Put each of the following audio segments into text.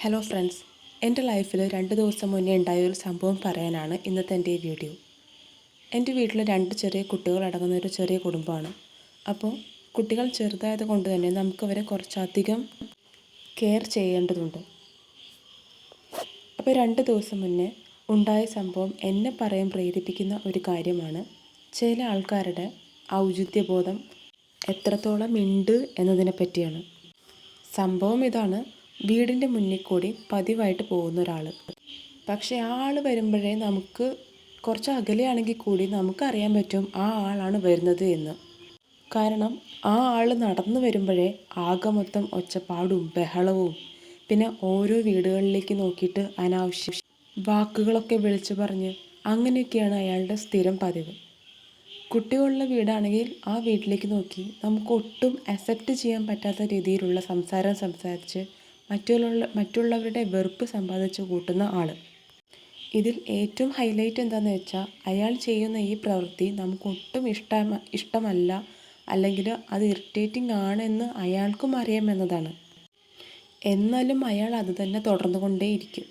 Hello friends, എൻ്റെ ലൈഫിൽ 2 ദിവസം മുന്നേ ഉണ്ടായ ഒരു സംഭവം പറയാനാണ് ഇന്നത്തെ എൻ്റെ ഈ വീഡിയോ. എൻ്റെ വീട്ടിൽ 2 ചെറിയ കുട്ടികളടങ്ങുന്ന ഒരു ചെറിയ കുടുംബമാണ്. അപ്പോൾ കുട്ടികൾ ചെറുതായത് കൊണ്ട് തന്നെ നമുക്കവരെ കുറച്ചധികം കെയർ ചെയ്യേണ്ടതുണ്ട്. അപ്പോൾ 2 ദിവസം മുന്നേ ഉണ്ടായ സംഭവം എന്നെ പറയാൻ പ്രേരിപ്പിക്കുന്ന ഒരു കാര്യമാണ്. ചില ആൾക്കാരുടെ ഔചിത്യബോധം എത്രത്തോളം ഉണ്ട് എന്നതിനെ പറ്റിയാണ്. സംഭവം ഇതാണ്: വീടിൻ്റെ മുന്നിൽ കൂടി പതിവായിട്ട് പോകുന്ന ഒരാൾ. പക്ഷേ ആ ആൾ വരുമ്പോഴേ നമുക്ക് കുറച്ച് അകലെയാണെങ്കിൽ കൂടി നമുക്കറിയാൻ പറ്റും ആ ആളാണ് വരുന്നത് എന്ന്. കാരണം ആ ആൾ നടന്നു വരുമ്പോഴേ ആകെ മൊത്തം ഒച്ചപ്പാടും ബഹളവും, പിന്നെ ഓരോ വീടുകളിലേക്ക് നോക്കിയിട്ട് അനാവശ്യ വാക്കുകളൊക്കെ വിളിച്ചു പറഞ്ഞ് അങ്ങനെയൊക്കെയാണ് അയാളുടെ സ്ഥിരം പതിവ്. കുട്ടികളുള്ള വീടാണെങ്കിൽ ആ വീട്ടിലേക്ക് നോക്കി നമുക്ക് ഒട്ടും അക്സെപ്റ്റ് ചെയ്യാൻ പറ്റാത്ത രീതിയിലുള്ള സംസാരം സംസാരിച്ച് മറ്റുള്ളവരുടെ വെറുപ്പ് സമ്പാദിച്ച് കൂട്ടുന്ന ആൾ. ഇതിൽ ഏറ്റവും ഹൈലൈറ്റ് എന്താണെന്ന് വെച്ചാൽ, അയാൾ ചെയ്യുന്ന ഈ പ്രവൃത്തി നമുക്കൊട്ടും ഇഷ്ടമല്ല, അല്ലെങ്കിൽ അത് ഇറിറ്റേറ്റിംഗ് ആണെന്ന് അയാൾക്കും അറിയാമെന്നതാണ്. എന്നാലും അയാൾ അത് തന്നെ തുടർന്നു കൊണ്ടേയിരിക്കും.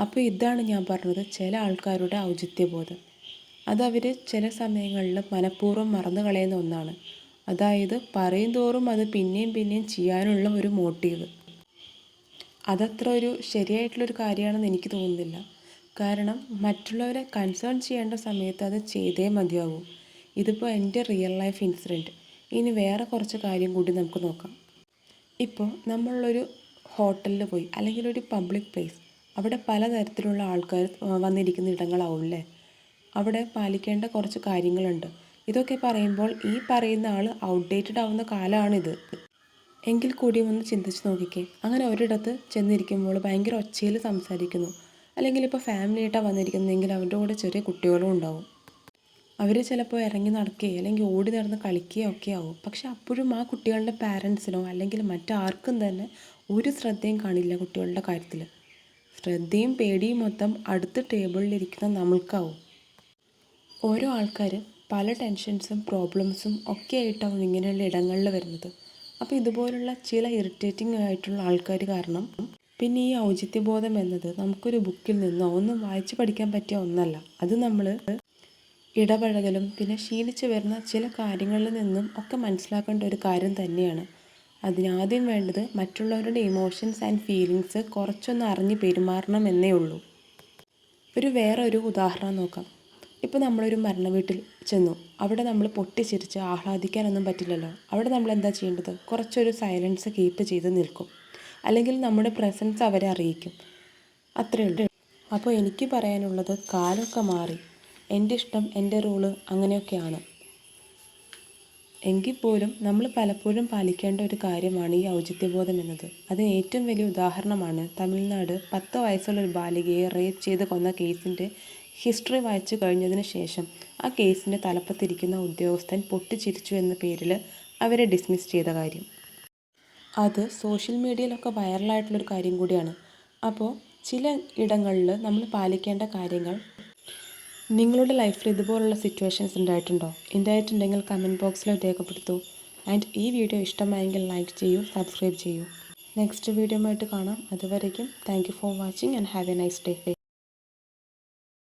അപ്പോൾ ഇതാണ് ഞാൻ പറഞ്ഞത്, ചില ആൾക്കാരുടെ ഔചിത്യബോധം. അതവർ ചില സമയങ്ങളിൽ മനഃപൂർവ്വം മറന്നു കളയുന്ന ഒന്നാണ്. അതായത് പറയും തോറും അത് പിന്നെയും പിന്നെയും ചെയ്യാനുള്ള ഒരു മോട്ടീവ്. അതത്ര ഒരു ശരിയായിട്ടുള്ളൊരു കാര്യമാണെന്ന് എനിക്ക് തോന്നുന്നില്ല. കാരണം മറ്റുള്ളവരെ കൺസേൺ ചെയ്യേണ്ട സമയത്ത് അത് ചെയ്തേ മതിയാവൂ. ഇതിപ്പോൾ എൻ്റെ റിയൽ ലൈഫ് ഇൻസിഡൻറ്റ്. ഇനി വേറെ കുറച്ച് കാര്യം കൂടി നമുക്ക് നോക്കാം. ഇപ്പോൾ നമ്മളൊരു ഹോട്ടലിൽ പോയി, അല്ലെങ്കിൽ ഒരു പബ്ലിക് പ്ലേസ്, അവിടെ പലതരത്തിലുള്ള ആൾക്കാർ വന്നിരിക്കുന്ന ഇടങ്ങളാവും. അവിടെ പാലിക്കേണ്ട കുറച്ച് കാര്യങ്ങളുണ്ട്. ഇതൊക്കെ പറയുമ്പോൾ ഈ പറയുന്ന ആൾ ഔട്ട്ഡേറ്റഡ് ആവുന്ന കാലമാണിത്. എങ്കിൽ കൂടിയും ഒന്ന് ചിന്തിച്ച് നോക്കിക്കേ. അങ്ങനെ ഒരിടത്ത് ചെന്നിരിക്കുമ്പോൾ ഭയങ്കര ഒച്ചയിൽ സംസാരിക്കുന്നു, അല്ലെങ്കിൽ ഇപ്പോൾ ഫാമിലി ആയിട്ടാണ് വന്നിരിക്കുന്നതെങ്കിൽ അവരുടെ കൂടെ ചെറിയ കുട്ടികളും ഉണ്ടാവും. അവർ ചിലപ്പോൾ ഇറങ്ങി നടക്കുകയോ അല്ലെങ്കിൽ ഓടി നടന്ന് കളിക്കുകയോ ഒക്കെ ആവും. പക്ഷെ അപ്പോഴും ആ കുട്ടികളുടെ പാരൻസിനോ അല്ലെങ്കിൽ മറ്റാർക്കും തന്നെ ഒരു ശ്രദ്ധയും കാണില്ല കുട്ടികളുടെ കാര്യത്തിൽ. ശ്രദ്ധയും പേടിയും മൊത്തം അടുത്ത ടേബിളിലിരിക്കുന്ന നമ്മൾക്കാവും. ഓരോ ആൾക്കാർ പല ടെൻഷൻസും പ്രോബ്ലംസും ഒക്കെ ആയിട്ടാവും ഇങ്ങനെയുള്ള ഇടങ്ങളിൽ വരുന്നത്. അപ്പോൾ ഇതുപോലുള്ള ചില ഇറിറ്റേറ്റിംഗ് ആയിട്ടുള്ള ആൾക്കാർ കാരണം പിന്നെ ഈ ഔചിത്യബോധം എന്നത് നമുക്കൊരു ബുക്കിൽ നിന്നോ ഒന്നും വായിച്ച് പഠിക്കാൻ പറ്റിയ ഒന്നല്ല. അത് നമ്മൾ ഇടപഴകലും പിന്നെ ശീലിച്ച് വരുന്ന ചില കാര്യങ്ങളിൽ നിന്നും ഒക്കെ മനസ്സിലാക്കേണ്ട ഒരു കാര്യം തന്നെയാണ്. അതിനാദ്യം വേണ്ടത് മറ്റുള്ളവരുടെ ഇമോഷൻസ് ആൻഡ് ഫീലിങ്സ് കുറച്ചൊന്ന് അറിഞ്ഞ് പെരുമാറണം എന്നേ ഉള്ളൂ. വേറെ ഒരു ഉദാഹരണം നോക്കാം. ഇപ്പോൾ നമ്മളൊരു മരണ വീട്ടിൽ ചെന്നു. അവിടെ നമ്മൾ പൊട്ടിച്ചിരിച്ച് ആഹ്ലാദിക്കാനൊന്നും പറ്റില്ലല്ലോ. അവിടെ നമ്മൾ എന്താ ചെയ്യേണ്ടത്? കുറച്ചൊരു സൈലൻസ് കീപ്പ് ചെയ്ത് നിൽക്കും, അല്ലെങ്കിൽ നമ്മുടെ പ്രസൻസ് അവരെ അറിയിക്കും. അത്രയേ ഉള്ളൂ. അപ്പോൾ എനിക്ക് പറയാനുള്ളത്, കാലമൊക്കെ മാറി. എൻ്റെ ഇഷ്ടം എൻ്റെ റൂള് അങ്ങനെയൊക്കെയാണ്. എങ്കിൽ പോലും നമ്മൾ പലപ്പോഴും പാലിക്കേണ്ട ഒരു കാര്യമാണ് ഈ ഔചിത്യബോധം എന്നത്. അതിന് ഏറ്റവും വലിയ ഉദാഹരണമാണ് തമിഴ്നാട് 10 വയസ്സുള്ള ഒരു ബാലികയെ റേപ്പ് ചെയ്ത് കൊന്ന കേസിൻ്റെ ഹിസ്റ്ററി വായിച്ചു കഴിഞ്ഞതിന് ശേഷം ആ കേസിൻ്റെ തലപ്പത്തിരിക്കുന്ന ഉദ്യോഗസ്ഥൻ പൊട്ടിച്ചിരിച്ചു എന്ന പേരിൽ അവരെ ഡിസ്മിസ് ചെയ്ത കാര്യം. അത് സോഷ്യൽ മീഡിയയിലൊക്കെ വൈറലായിട്ടുള്ളൊരു കാര്യം കൂടിയാണ്. അപ്പോൾ ചില ഇടങ്ങളിൽ നമ്മൾ പാലിക്കേണ്ട കാര്യങ്ങൾ. നിങ്ങളുടെ ലൈഫിൽ ഇതുപോലുള്ള സിറ്റുവേഷൻസ് ഉണ്ടായിട്ടുണ്ടെങ്കിൽ കമൻറ്റ് ബോക്സിൽ രേഖപ്പെടുത്തൂ. ആൻഡ് ഈ വീഡിയോ ഇഷ്ടമായെങ്കിൽ ലൈക്ക് ചെയ്യൂ, സബ്സ്ക്രൈബ് ചെയ്യൂ. നെക്സ്റ്റ് വീഡിയോ ആയിട്ട് കാണാം. അതുവരേക്കും thank you for watching and have A nice day.